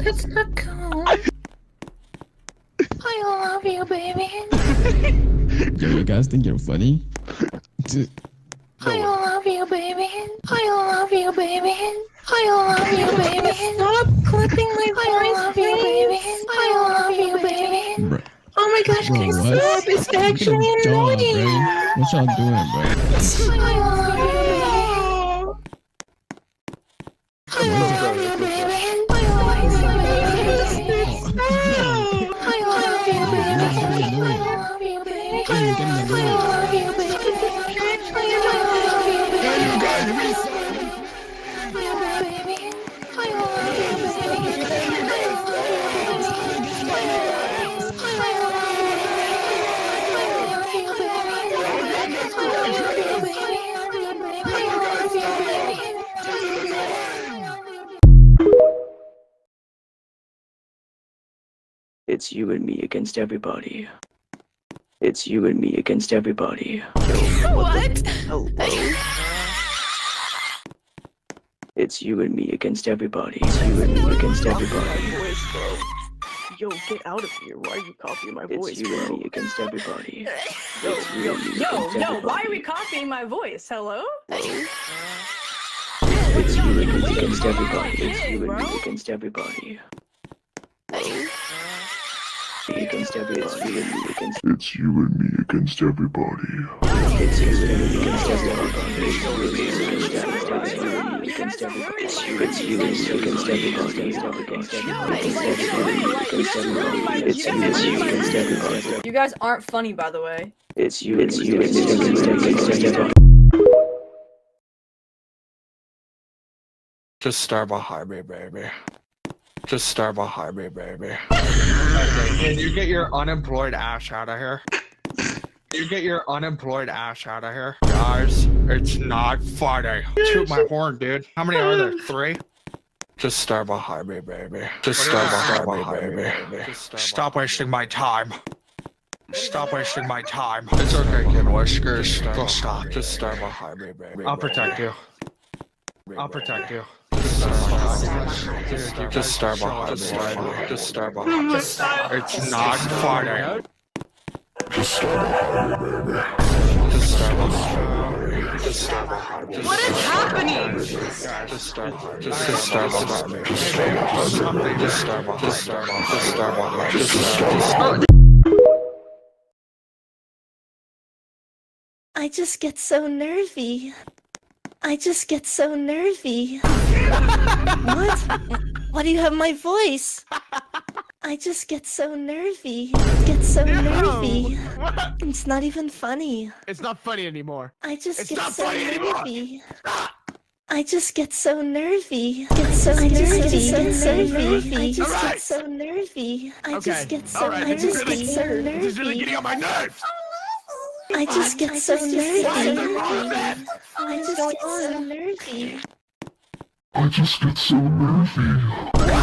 That's not cool. I love you, baby. Yo, you guys think you're funny? I love you, baby. I love you, baby. I love you, baby. Stop clipping my voice. I love you, baby. I love you, baby. Bro. Oh my gosh, Bro, can you what? stop? It's actually Dog, annoying. bro. What y'all doing, bro? I love you, baby. I love you, baby. I love you, baby. I love you, baby. I love you, baby. I love you, baby. It's you and me against everybody. It's you and me against everybody. What? Hello. It's you and me against everybody. It's you and me against everybody. Yo, get out of here. Why are you copying my voice? It's you and me against everybody. Yo, why are we copying my voice? Hello? It's you and me against everybody. It's you and me against everybody. Against everybody. It's you and me against everybody. It's you and me against everybody. It's you and me against everybody. You guys aren't funny, by the way. It's you and me against everybody. Just start behind me, baby. Just start behind me, baby. Okay, can you get your unemployed ass out of here? You get your unemployed ass out of here. Guys, it's not funny. Toot my horn, dude. How many are there? 3? Just start behind me, baby. Just start behind me, baby. Stop wasting my time. Stop wasting my time. It's okay, Kid Whiskers. Go stop. Just start behind me, baby. I'll protect you. I'll protect you. Just start behind me. Just start behind me. It's not funny. Just start behind me, baby. Just start behind me. Just start behind me. What is happening? Just start behind me. Just start behind me. Just start behind me. Just start behind me. Just start behind me. Just start behind me. I just get so nervy. I just get so nervy. What? Why do you have my voice? I just get so nervy. Get so nervy. It's not even funny. It's not funny anymore. I just get so nervy. I just get so nervy. Get so nervy. Get so nervy. I just get so nervy. I just get so nervy. I just get so nervy. This is really getting on my nerves. I just get so nervy. I just get so nervy. I just get so nervy. I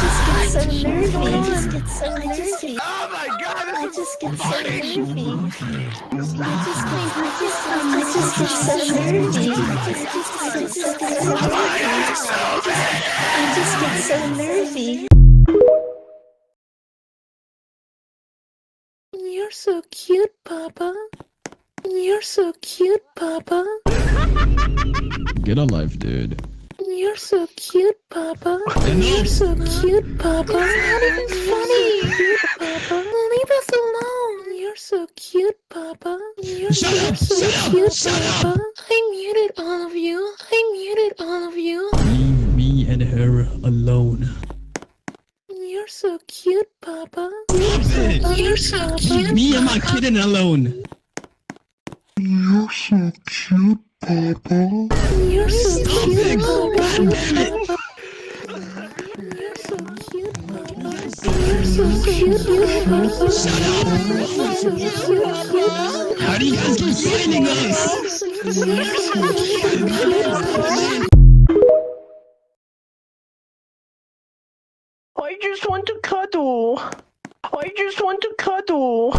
just get so nervy. I just get so nervy. Oh my god, I this just is get so funny. nervy. I just get so nervy. I just get so nervy. You're so cute, Papa. You're so cute, Papa. Get a life, dude. You're so cute, Papa. You're so cute, Papa. Not even funny. Cute, Papa. Leave us alone. You're so cute, Papa. You're so cute, Papa. I muted all of you. I muted all of you. Leave me and her alone. You're so cute, Papa. You're so cute. Me and my kitten alone. You're so cute, Papa. You're so cute, Papa. You're so cute, Papa. You're so cute, Papa. You're so cute, How do you guys keep finding us? I just want to cuddle. I just want to cuddle.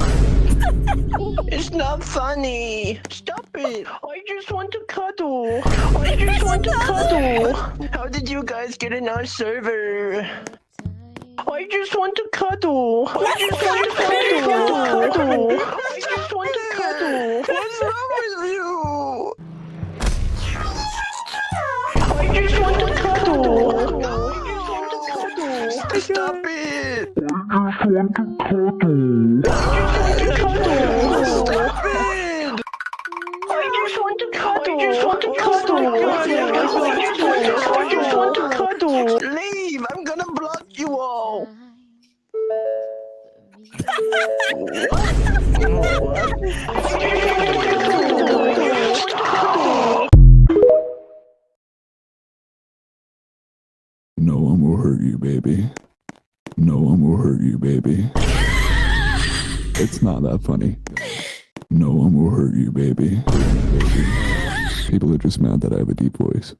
It's not funny. Stop it. I just want to cuddle. I just want to cuddle. How did you guys get in our server? I just want to cuddle. I just want to cuddle. I just want to cuddle. What's wrong with you? I just want to cuddle. Stop it! I just want to cuddle. Stop it! I just want to cuddle. I just want to cuddle. I just want to cuddle. Leave! I'm gonna block you all. No one will hurt you, baby. No one will hurt you, baby. It's not that funny. No one will hurt you, baby. People are just mad that I have a deep voice.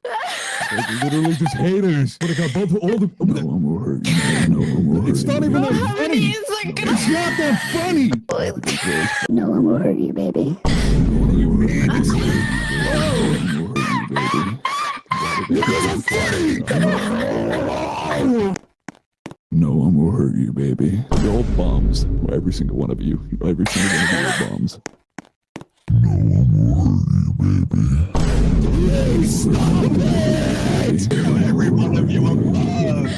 They're literally just haters. But I got both all the. No one will hurt you. No one will hurt you. It's not even that funny. It's not that funny. No one will hurt you, baby. No one will hurt you, baby. No one will hurt you, baby. You're all bums. Every single one of you. Every single one of you are bums. No one will hurt you, baby. Stop it! Every one of you are bums.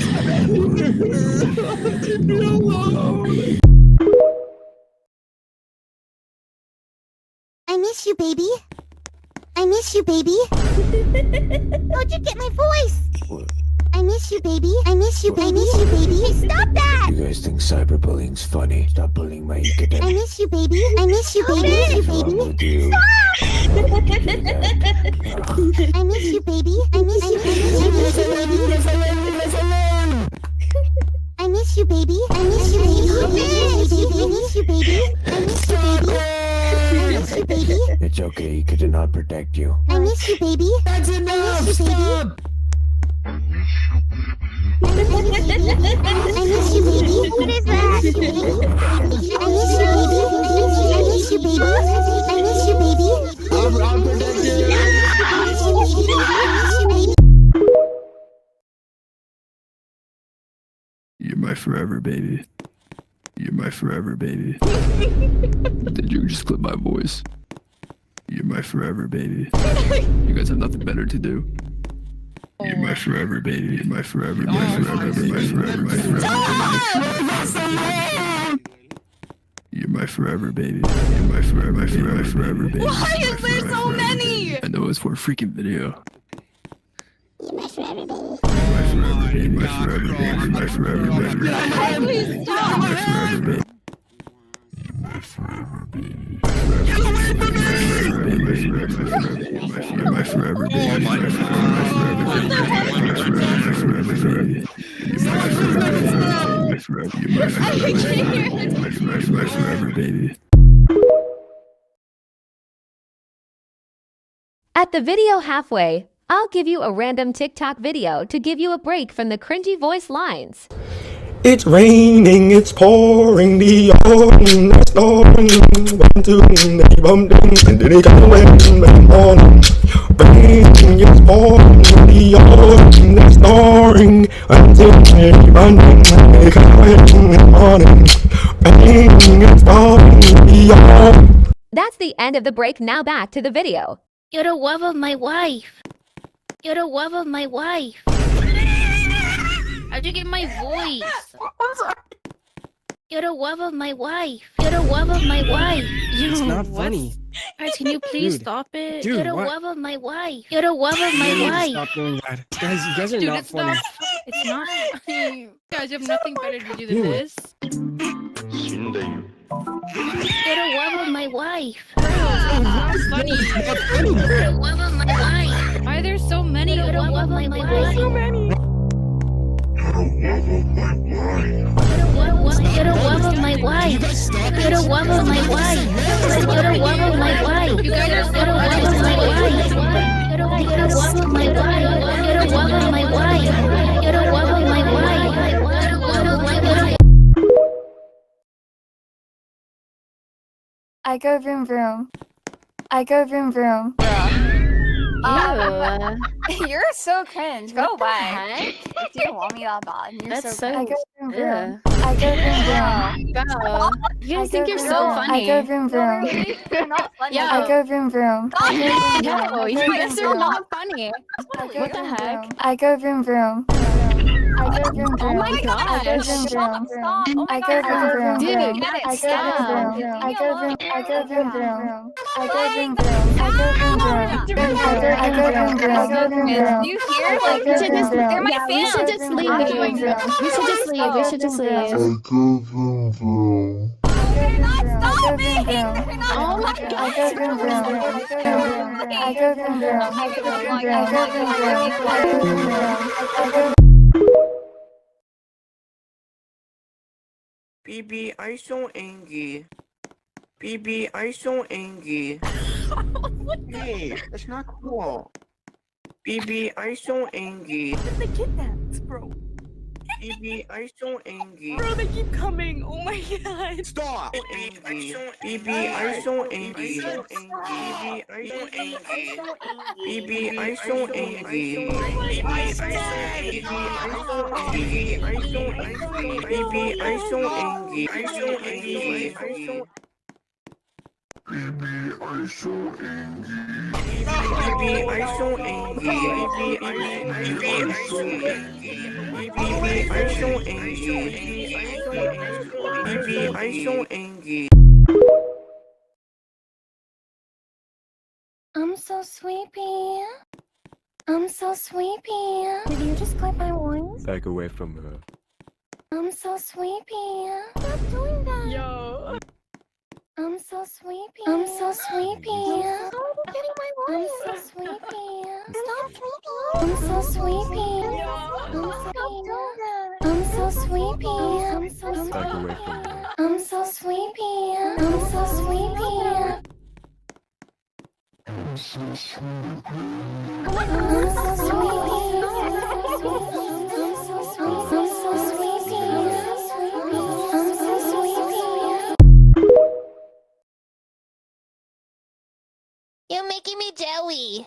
I miss you, baby. I miss you, baby. How'd you get my voice? I miss you, baby. I miss you, baby. I miss you, baby. Hey, stop that! You guys think cyberbullying's funny? Stop bullying my academic. I miss you, baby. I miss you, baby. I miss you, baby. I miss you, baby. I miss you, baby. I miss you, baby. I miss you, baby. I miss you, baby. I miss you, baby. I miss you, baby. I miss you, baby. It's okay, he could not protect you. I miss you, baby. That's enough. Stop. I miss you, baby. What is that? I miss you, baby. I miss you, baby. I miss you, baby. I'm protected. I miss you, baby. You're my forever baby. You're my forever baby. Did you just clip my voice? You're my forever baby. You guys have nothing better to do. You're my forever baby. You're my forever, my forever, my forever, my forever. You're my forever baby. You're my forever, my forever, my forever baby. Why is there so many? I know it's for a freaking video. You're my forever, baby. My forever baby. My forever baby. My forever baby. Please stop. My forever baby. My forever baby. Get away from me! My forever baby. Oh my god. My forever baby. At the video halfway, I'll give you a random TikTok video to give you a break from the cringy voice lines. It's raining, it's pouring, the autumn is snoring. 1, 2, 3, bum, dum, and then it got away in the morning. Raining, it's pouring, the autumn is snoring. 1, 2, 3, bum, dum, and then it got away in the morning. Raining, it's pouring, the autumn. That's the end of the break. Now back to the video. You're the love of my wife. You're the love of my wife. How'd you get my voice? I'm sorry. You're the love of my wife. You're the love of my wife. It's not funny. Guys, can you please Dude. stop it? Dude, You're the what? love of my wife. You're the love of my wife. Stop doing that. Guys, you guys are Dude, not it's funny. not. It's not. Guys, you have nothing better to do than Dude. this. You're the love of my wife. It's not funny. You're the love of my wife. Why are there so many? You're the love of my wife. So many. You're the love of my wife. You're the love of my wife. You're the love of I go vroom vroom. I go vroom vroom. You're so cringe. Go away. You don't want me that bad. You're That's so so. I go cringe. vroom vroom. Ugh. I go vroom vroom. Bro, you guys think you're so I funny. go vroom vroom. You're not funny. Yo. I go vroom vroom. Yo, you guys are not funny. What the heck? I go vroom vroom. I go vroom vroom. Oh my I go gosh. vroom vroom. Stop. Oh my I God. go vroom vroom. Dude, I go stop. vroom vroom. I go vroom. I go vroom vroom. I go vroom vroom. I go vroom vroom. I go vroom vroom. I go vroom vroom. You hear? Like, We should just, they're my yeah, we fans. should just leave. We should just leave. We should just leave. They're not. Stop it. They're not. Oh my I go vroom vroom. I go vroom vroom. I go vroom vroom. I go vroom vroom. I go vroom vroom. BB, I so angry. BB, I so angry. Hey, that's not cool. BB, I so angry. They kidnapped, bro. BB, I so angry. Bro, they keep coming. Oh my god. Stop! BB, I so angry. BB, I so angry. BB, I so angry. BB, I so angry. I so angry. BB, I so angry. I so angry. I so. BB, I so angry. BB, I so angry. BB, I so angry. BB, I so angry. BB, I so angry. I'm so sleepy. I'm so sleepy. Did you just clip my voice? Back away from her. I'm so sleepy. Stop doing that. Yo. I'm so sleepy. I'm so sleepy. Stop getting my voice. I'm so sleepy. Stop sleeping. I'm so sleepy. I'm so sleepy. I'm so sleepy. Back away from her. I'm so sleepy. I'm so sleepy. I'm so sleepy. I'm so sleepy. I'm so sleepy. You're making me jelly.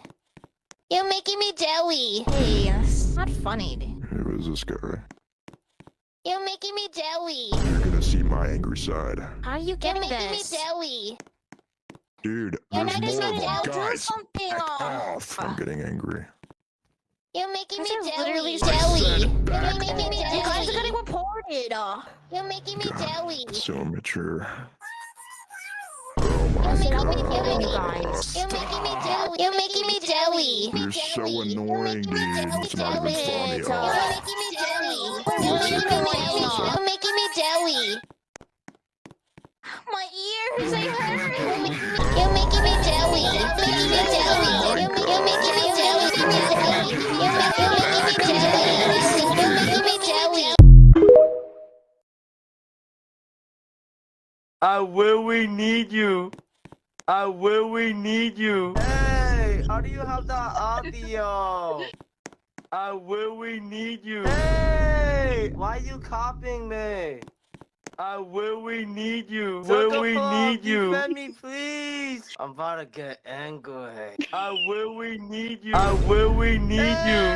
You're making me jelly. Hey, that's not funny. Who is this guy? You're making me jelly. You're gonna see my angry side. How are you You're getting making this? me jelly. Dude, You're there's not more even of them, jelly. guys. Something. Back off. I'm getting angry. You're making me Guys are jelly. literally Jelly. back You're making me jelly. You guys are getting reported. You're making me God, jelly. So immature. Oh my You're making me god. jelly. You're making me jelly. You're making me jelly. You're so annoying, dude. It's not even funny. You're Oh. making me jelly. You're making me jelly. You're making me jelly. My ears, they hurt. You're making me jelly. You're making me jelly. You're making me jelly. You're making me jelly. You're making me jelly. I really need you. I really need you. Hey, how do you have that audio? I really need you. Hey, why are you copying me? I really need you. Really need you. Defend me, please. I'm about to get angry. I really need you. I really need you.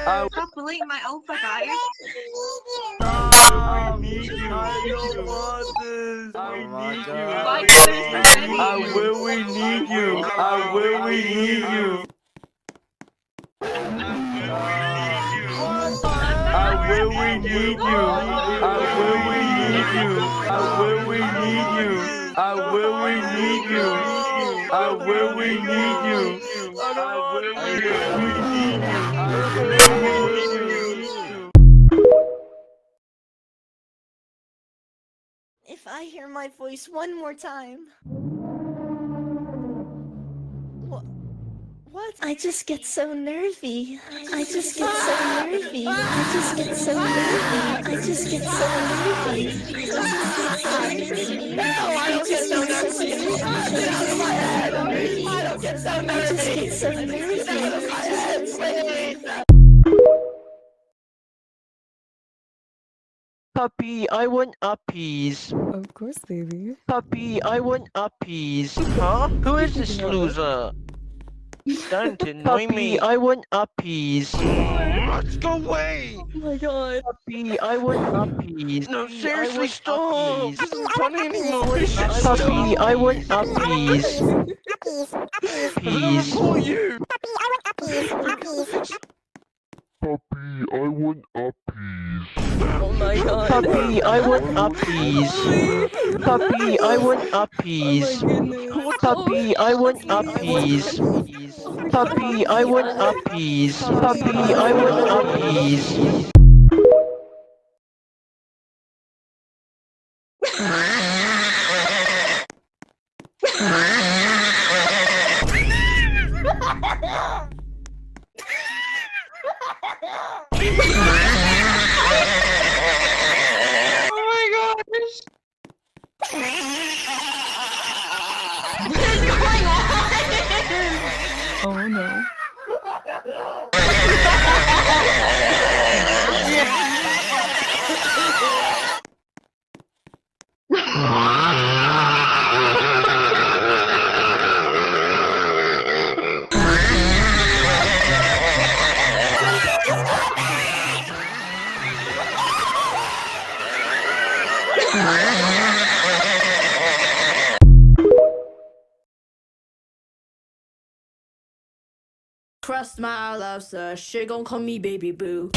Stop bullying my alpha, guys. I need you. I don't want this. I need you. I really need you. I really need you. I really need you. I really need you. I really need you. I really need you. I really need you. I really need you. If I hear my voice one more time. What? I just get so nervy. I just get so nervy. I just get so nervy. I just get so nervy. I don't get so nervy. I don't get so nervy. I just get so nervy. Puppy, I want uppies. Of course, baby. Puppy, I want uppies. Huh? Who is this loser? Don't annoy me. I want uppies. Let's go away! Oh my god. Puppy, I want uppies. No, seriously, stop! Uppies. This isn't funny anymore. Puppy, I want uppies. Please. Call you. Puppy, I want uppies. Puppy, I want uppies. Oh my god. Puppy, I want uppies. Puppy, I want uppies. Puppy, I want uppies. Puppy, I want uppies. Puppy, I want uppies. Oh my gosh! Oh no. Trust my love, sir. She gon' call me baby boo.